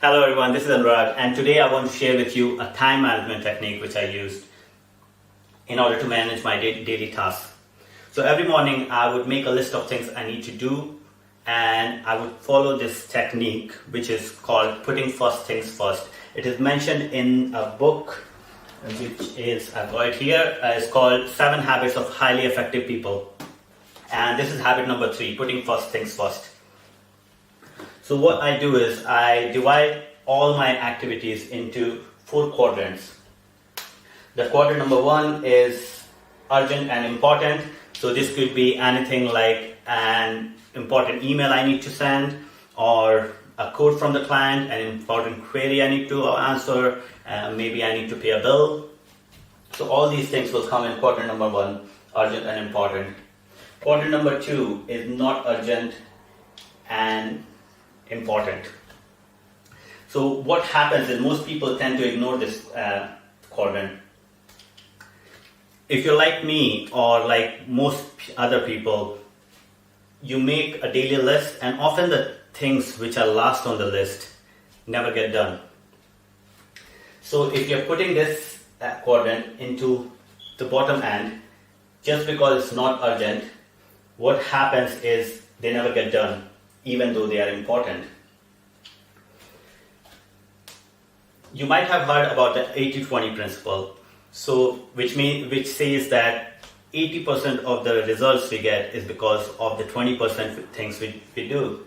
Hello everyone, this is Anurag, and today I want to share with you a time management technique which I used in order to manage my daily tasks. So every morning I would make a list of things I need to do, and I would follow this technique which is called putting first things first. It is mentioned in a book which is, I've got it here, it's called 7 Habits of Highly Effective People. And this is habit number 3, putting first things first. So what I do is I divide all my activities into 4 quadrants. The quadrant number 1 is urgent and important. So this could be anything like an important email I need to send, or a quote from the client, an important query I need to answer, maybe I need to pay a bill. So all these things will come in quadrant number 1, urgent and important. Quadrant number 2 is not urgent and important. So what happens is most people tend to ignore this quadrant. If you're like me or like most other people, you make a daily list, and often the things which are last on the list never get done. So if you're putting this quadrant into the bottom end, just because it's not urgent, what happens is they never get done, even though they are important. You might have heard about the 80-20 principle, so which says that 80% of the results we get is because of the 20% things we do.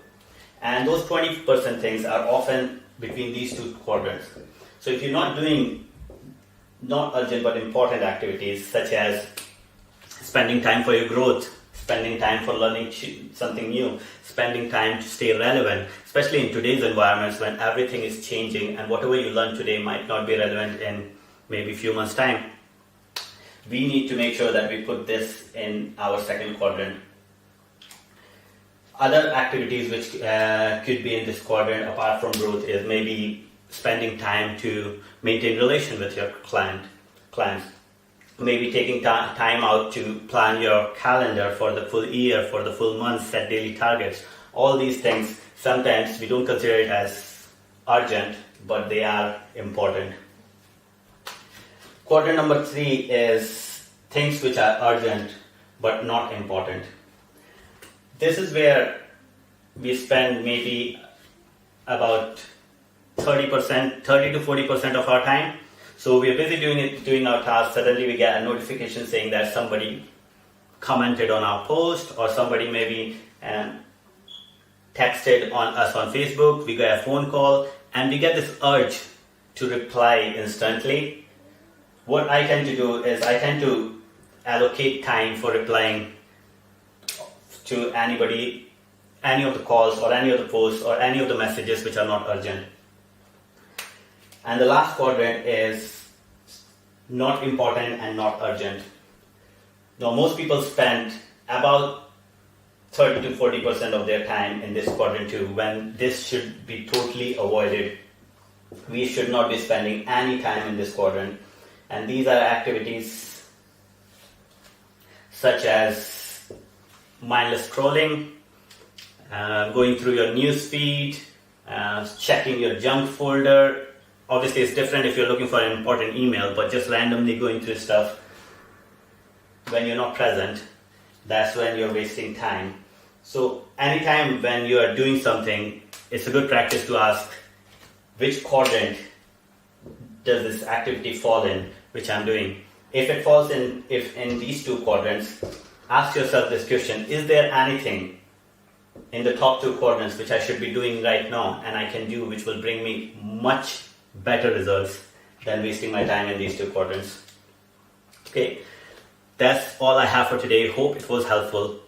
And those 20% things are often between these 2 quadrants. So if you're not doing not urgent but important activities, such as spending time for your growth, spending time for learning something new, spending time to stay relevant, especially in today's environments when everything is changing and whatever you learn today might not be relevant in maybe a few months' time. We need to make sure that we put this in our second quadrant. Other activities which could be in this quadrant apart from growth is maybe spending time to maintain relation with your clients. Maybe taking time out to plan your calendar for the full year, for the full month, set daily targets. All these things, sometimes we don't consider it as urgent, but they are important. Quadrant number 3 is things which are urgent but not important. This is where we spend maybe about 30 to 40% of our time. So we are busy doing our tasks. Suddenly we get a notification saying that somebody commented on our post, or somebody maybe texted on us on Facebook. We get a phone call, and we get this urge to reply instantly. What I tend to do is I tend to allocate time for replying to anybody, any of the calls or any of the posts or any of the messages which are not urgent. And the last quadrant is not important and not urgent. Now, most people spend about 30 to 40% of their time in this quadrant 2, when this should be totally avoided. We should not be spending any time in this quadrant. And these are activities such as mindless scrolling, going through your news feed, checking your junk folder. Obviously, it's different if you're looking for an important email, but just randomly going through stuff when you're not present, that's when you're wasting time. So anytime when you are doing something, it's a good practice to ask, which quadrant does this activity fall in, which I'm doing? If it falls in these 2 quadrants, ask yourself this question: is there anything in the top 2 quadrants which I should be doing right now and I can do, which will bring me much better results than wasting my time in these 2 quadrants? Okay, that's all I have for today. Hope it was helpful.